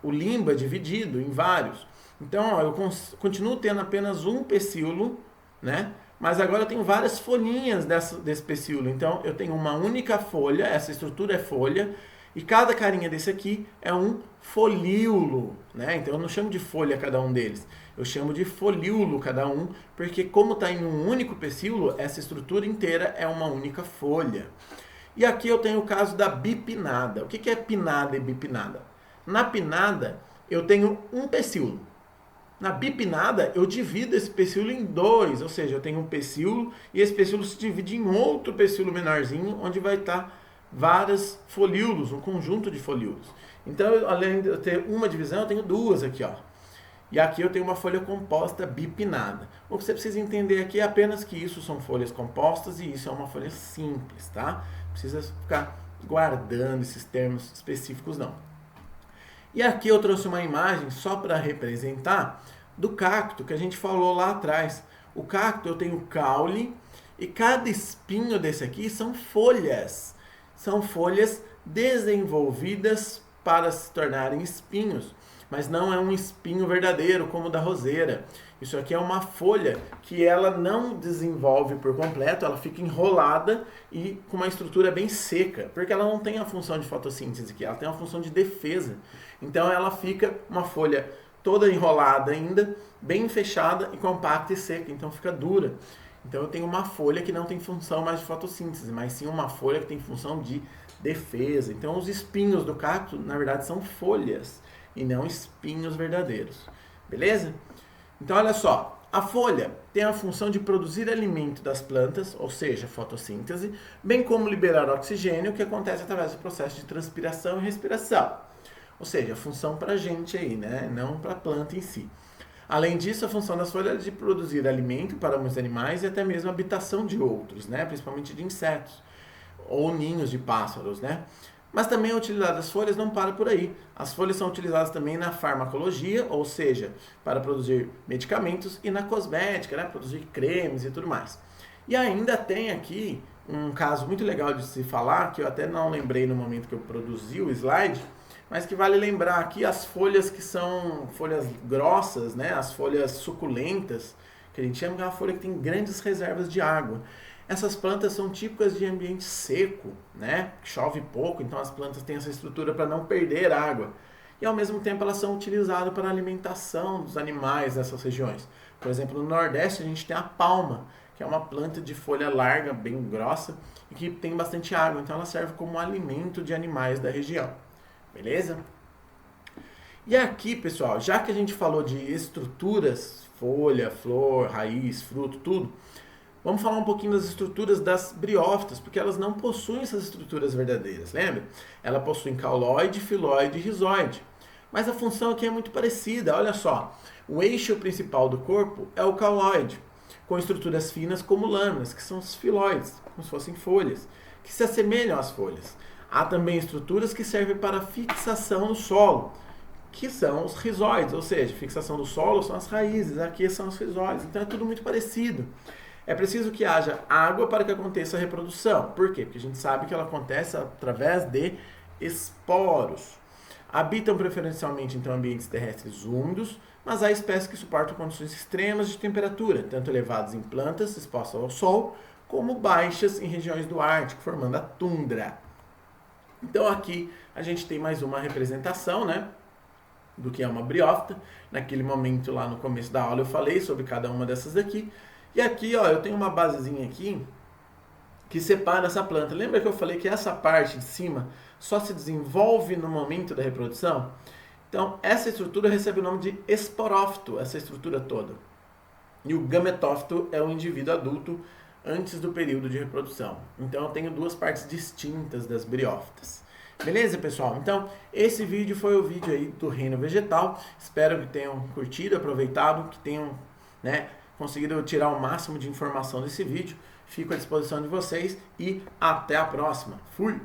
o limbo é dividido em vários. Então, ó, eu continuo tendo apenas um pecíolo, né? Mas agora eu tenho várias folhinhas desse pecíolo. Então, eu tenho uma única folha, essa estrutura é folha, e cada carinha desse aqui é um folíolo, né? Então, eu não chamo de folha cada um deles, eu chamo de folíolo cada um, porque como está em um único pecíolo, essa estrutura inteira é uma única folha. E aqui eu tenho o caso da bipinnada. O que é pinnada e bipinnada? Na pinnada, eu tenho um pecíolo. Na bipinnada, eu divido esse pecíolo em dois, ou seja, eu tenho um pecíolo e esse pecíolo se divide em outro pecíolo menorzinho, onde vai estar vários folíolos, um conjunto de folíolos. Então, além de eu ter uma divisão, eu tenho duas aqui, ó. E aqui eu tenho uma folha composta bipinnada. O que você precisa entender aqui é apenas que isso são folhas compostas e isso é uma folha simples, tá? Não precisa ficar guardando esses termos específicos, não. E aqui eu trouxe uma imagem só para representar do cacto que a gente falou lá atrás. O cacto eu tenho caule e cada espinho desse aqui são folhas. São folhas desenvolvidas para se tornarem espinhos. Mas não é um espinho verdadeiro como o da roseira. Isso aqui é uma folha que ela não desenvolve por completo, ela fica enrolada e com uma estrutura bem seca, porque ela não tem a função de fotossíntese aqui, ela tem uma função de defesa. Então ela fica uma folha toda enrolada ainda, bem fechada e compacta e seca, então fica dura. Então eu tenho uma folha que não tem função mais de fotossíntese, mas sim uma folha que tem função de defesa. Então os espinhos do cacto, na verdade, são folhas e não espinhos verdadeiros. Beleza? Então, olha só. A folha tem a função de produzir alimento das plantas, ou seja, fotossíntese, bem como liberar oxigênio, que acontece através do processo de transpiração e respiração. Ou seja, a função para a gente aí, né? Não para a planta em si. Além disso, a função das folhas é de produzir alimento para muitos animais e até mesmo habitação de outros, né? Principalmente de insetos ou ninhos de pássaros, né? Mas também a utilidade das folhas não para por aí. As folhas são utilizadas também na farmacologia, ou seja, para produzir medicamentos, e na cosmética, né? Produzir cremes e tudo mais. E ainda tem aqui um caso muito legal de se falar, que eu até não lembrei no momento que eu produzi o slide, mas que vale lembrar aqui as folhas que são folhas grossas, né? As folhas suculentas, que a gente chama de uma folha que tem grandes reservas de água. Essas plantas são típicas de ambiente seco, né? Chove pouco, então as plantas têm essa estrutura para não perder água. E ao mesmo tempo elas são utilizadas para a alimentação dos animais nessas regiões. Por exemplo, no Nordeste a gente tem a palma, que é uma planta de folha larga, bem grossa, e que tem bastante água, então ela serve como alimento de animais da região. Beleza? E aqui, pessoal, já que a gente falou de estruturas, folha, flor, raiz, fruto, tudo, vamos falar um pouquinho das estruturas das briófitas, porque elas não possuem essas estruturas verdadeiras, lembra? Ela possui cauloide, filóide e rizoide. Mas a função aqui é muito parecida, olha só. O eixo principal do corpo é o cauloide, com estruturas finas como lâminas, que são os filóides, como se fossem folhas, que se assemelham às folhas. Há também estruturas que servem para fixação no solo, que são os rizóides, ou seja, fixação do solo são as raízes, aqui são os rizóides, então é tudo muito parecido. É preciso que haja água para que aconteça a reprodução. Por quê? Porque a gente sabe que ela acontece através de esporos. Habitam preferencialmente então ambientes terrestres úmidos, mas há espécies que suportam condições extremas de temperatura, tanto elevadas em plantas expostas ao sol, como baixas em regiões do Ártico, formando a tundra. Então aqui a gente tem mais uma representação, né, do que é uma briófita. Naquele momento lá no começo da aula eu falei sobre cada uma dessas daqui. E aqui, ó, eu tenho uma basezinha aqui que separa essa planta. Lembra que eu falei que essa parte de cima só se desenvolve no momento da reprodução? Então, essa estrutura recebe o nome de esporófito, essa estrutura toda. E o gametófito é o indivíduo adulto antes do período de reprodução. Então, eu tenho duas partes distintas das briófitas. Beleza, pessoal? Então, esse vídeo foi o vídeo aí do reino vegetal. Espero que tenham curtido, aproveitado, que tenham, né, conseguido tirar o máximo de informação desse vídeo. Fico à disposição de vocês e até a próxima. Fui!